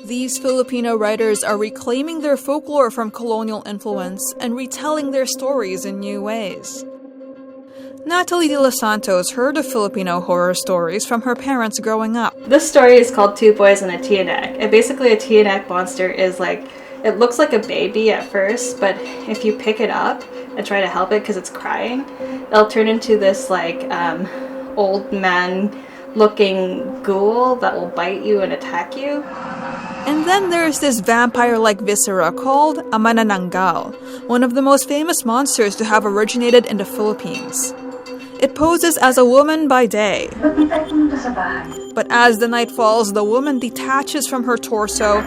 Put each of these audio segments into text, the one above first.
These Filipino writers are reclaiming their folklore from colonial influence and retelling their stories in new ways. Natalie De Los Santos heard of Filipino horror stories from her parents growing up. This story is called Two Boys and a Tiyanak. And basically a Tiyanak monster is like, it looks like a baby at first, but if you pick it up and try to help it because it's crying, it'll turn into this like old man looking ghoul that will bite you and attack you. And then there's this vampire-like viscera called a manananggal, one of the most famous monsters to have originated in the Philippines. It poses as a woman by day, but as the night falls, the woman detaches from her torso,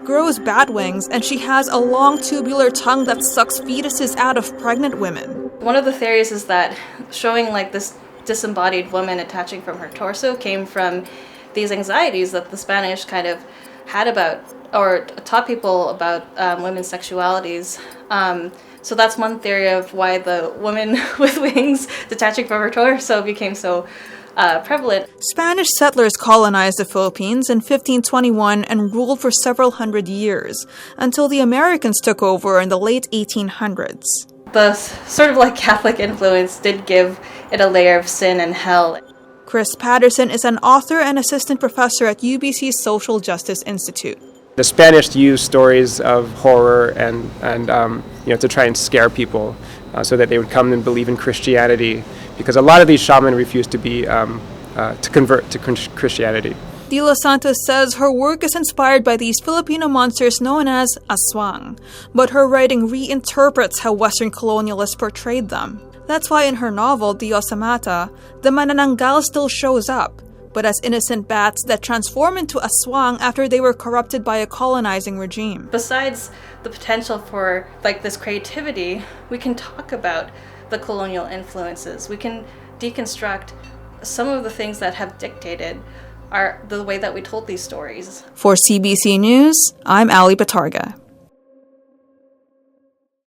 grows bat wings, and she has a long tubular tongue that sucks fetuses out of pregnant women. One of the theories is that showing like this disembodied woman attaching from her torso came from these anxieties that the Spanish kind of had about, or taught people about women's sexualities. So that's one theory of why the woman with wings detaching from her torso became so prevalent. Spanish settlers colonized the Philippines in 1521 and ruled for several hundred years, until the Americans took over in the late 1800s. The sort of like Catholic influence did give it a layer of sin and hell. Chris Patterson is an author and assistant professor at UBC's Social Justice Institute. The Spanish used stories of horror and to try and scare people so that they would come and believe in Christianity, because a lot of these shaman refused to convert to Christianity. De Los Santos says her work is inspired by these Filipino monsters known as Aswang, but her writing reinterprets how Western colonialists portrayed them. That's why in her novel, Dios Amata, the manananggal still shows up, but as innocent bats that transform into aswang after they were corrupted by a colonizing regime. Besides the potential for like this creativity, we can talk about the colonial influences. We can deconstruct some of the things that have dictated the way that we told these stories. For CBC News, I'm Ali Batarga.